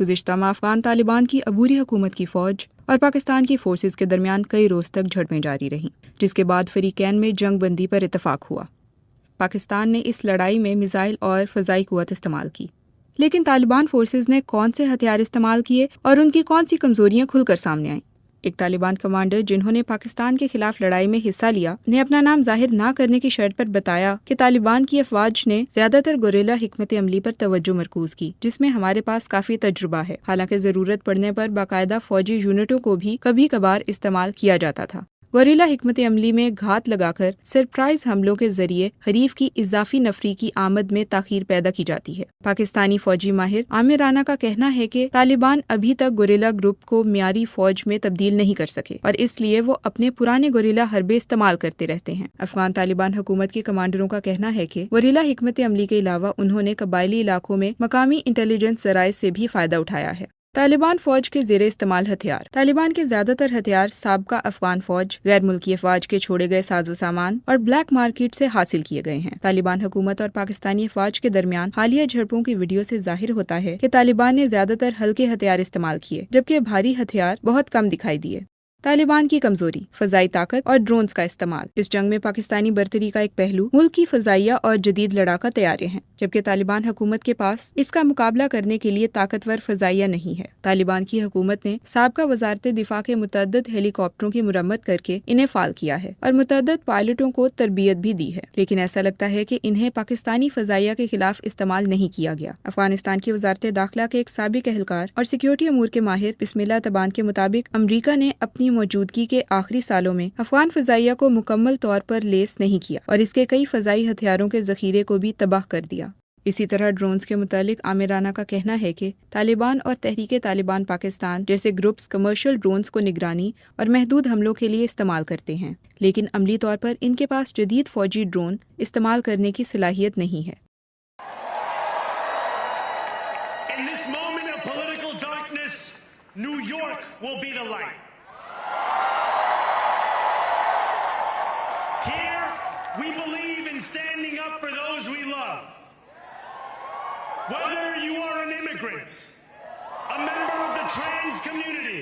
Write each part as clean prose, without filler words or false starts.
गुज़िश्ता माह अफगान तालिबान की अबूरी हुकूमत की फ़ौज और पाकिस्तान की फोर्सेस के दरमियान कई रोज़ तक झड़पें जारी रहीं, जिसके बाद फरीकैन में जंग बंदी पर इतफाक़ हुआ। पाकिस्तान ने इस लड़ाई में मिसाइल और फ़ज़ाई क़ुव्वत इस्तेमाल की, लेकिन तालिबान फोर्सेस ने कौन से हथियार इस्तेमाल किए और उनकी कौन सी कमज़ोरियाँ खुलकर सामने आईं। एक तालिबान कमांडर जिन्होंने पाकिस्तान के खिलाफ लड़ाई में हिस्सा लिया ने अपना नाम जाहिर न करने की शर्त पर बताया कि तालिबान की अफवाज ने ज्यादातर गोरेला हिकमत अमली पर तवज्जो मरकूज की, जिसमें हमारे पास काफी तजुर्बा है। हालांकि जरूरत पड़ने पर बाकायदा फौजी यूनिटों को भी कभी कभार इस्तेमाल किया जाता था। गोरेला हिकमत अमली में घात लगाकर सरप्राइज हमलों के जरिए हरीफ की इजाफी नफरी की आमद में ताखीर पैदा की जाती है। पाकिस्तानी फौजी माहिर आमिर राना का कहना है कि तालिबान अभी तक गोरेला ग्रुप को मियारी फौज में तब्दील नहीं कर सके और इसलिए वो अपने पुराने गोरेला हरबे इस्तेमाल करते रहते हैं। अफगान तालिबान हुकूमत के कमांडरों का कहना है कि गोरेला हिकमत अमली के अलावा उन्होंने कबायली इलाकों में मकामी इंटेलिजेंस जराए से भी फायदा उठाया है। तालिबान फौज के जेरे इस्तेमाल हथियार। तालिबान के ज्यादातर हथियार साबका अफगान फौज, गैर मुल्की अफवाज के छोड़े गए साजो सामान और ब्लैक मार्केट से हासिल किए गए हैं। तालिबान हुकूमत और पाकिस्तानी अफवाज के दरमियान हालिया झड़पों की वीडियो से जाहिर होता है कि तालिबान ने ज्यादातर हल्के हथियार इस्तेमाल किए, जबकि भारी हथियार बहुत कम दिखाई दिए। तालिबान की कमजोरी, फजाई ताकत और ड्रोन्स का इस्तेमाल। इस जंग में पाकिस्तानी बर्तरी का एक पहलू मुल्क की फजाइया और जदीद लड़ाका तैयारे हैं, जबकि तालिबान हुकूमत के पास इसका मुकाबला करने के लिए ताकतवर फजाइया नहीं है। तालिबान की हुकूमत ने साबका वजारत दिफा के मुतअद्दिद हेलीकॉप्टरों की मुरम्मत करके इन्हें फाल किया है और मुतअद्दिद पायलटों को तरबियत भी दी है, लेकिन ऐसा लगता है कि इन्हें पाकिस्तानी फजाइया के खिलाफ इस्तेमाल नहीं किया गया। अफगानिस्तान की वजारत दाखिला के एक साबिक एहलकार और सिक्योरिटी अमूर के माहिर बिस्मिल्लाह तबान के मुताबिक अमरीका ने अपनी मौजूदगी के आखिरी सालों में अफगान फजाइया को मुकम्मल तौर पर लेस नहीं किया और इसके कई फजाई हथियारों के जखीरे को भी तबाह कर दिया। इसी तरह ड्रोन्स के मुतालिक आमिर राना का कहना है कि तालिबान और तहरीक तालिबान पाकिस्तान जैसे ग्रुप्स कमर्शियल ड्रोन्स को निगरानी और महदूद हमलों के लिए इस्तेमाल करते हैं, लेकिन अमली तौर पर इनके पास जदीद फौजी ड्रोन इस्तेमाल करने की सलाहियत नहीं है। New York will be the light. Here, we believe in standing up for those we love. Whether you are an immigrant, a member of the trans community,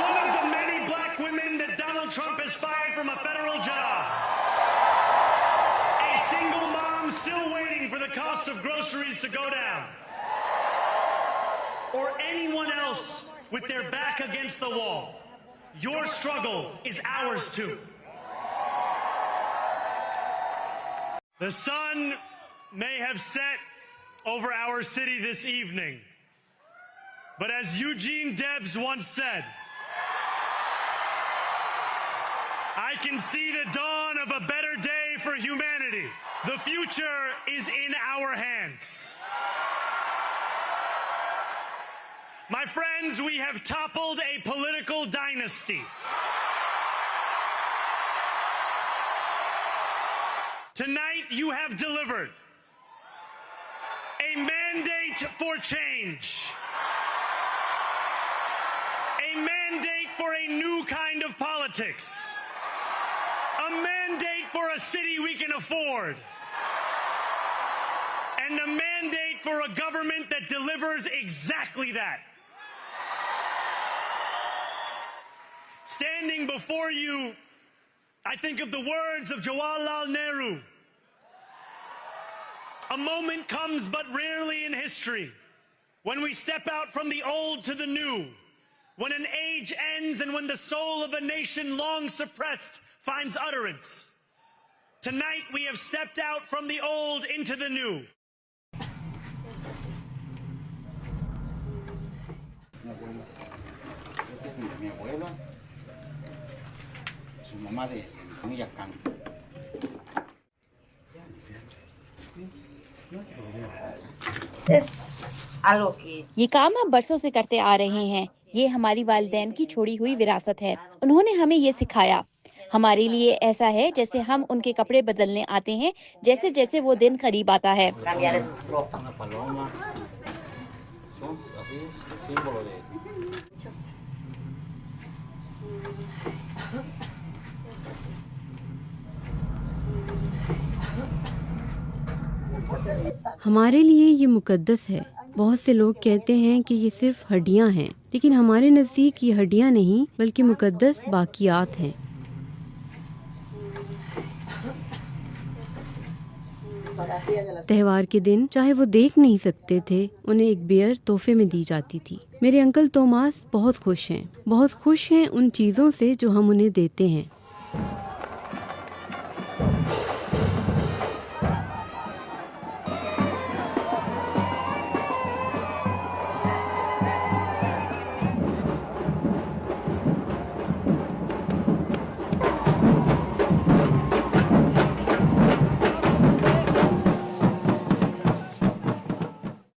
one of the many black women that Donald Trump has fired from a federal job, a single mom still waiting for the cost of groceries to go down, or anyone else with their back against the wall, your struggle is ours too. The sun may have set over our city this evening, but as Eugene Debs once said, I can see the dawn of a better day for humanity. The future is in our hands. My friends, we have toppled a political dynasty. Tonight, you have delivered a mandate for change, a mandate for a new kind of politics, a mandate for a city we can afford, and a mandate for a government that delivers exactly that. Standing before you, I think of the words of Jawaharlal Nehru. A moment comes but rarely in history when we step out from the old to the new, when an age ends and when the soul of a nation long suppressed finds utterance. Tonight we have stepped out from the old into the new. Mi abuela, su mamá de Camillacán. ये काम हम बरसों से करते आ रहे हैं। ये हमारी वालिदैन की छोड़ी हुई विरासत है। उन्होंने हमें ये सिखाया। हमारे लिए ऐसा है जैसे हम उनके कपड़े बदलने आते हैं, जैसे जैसे वो दिन करीब आता है। हमारे लिए ये मुकद्दस है। बहुत से लोग कहते हैं कि ये सिर्फ हड्डियां हैं, लेकिन हमारे नज़दीक ये हड्डियां नहीं बल्कि मुकद्दस बाकियात हैं। त्योहार के दिन चाहे वो देख नहीं सकते थे, उन्हें एक बियर तोहफे में दी जाती थी। मेरे अंकल तोमास बहुत खुश हैं उन चीज़ों से जो हम उन्हें देते हैं।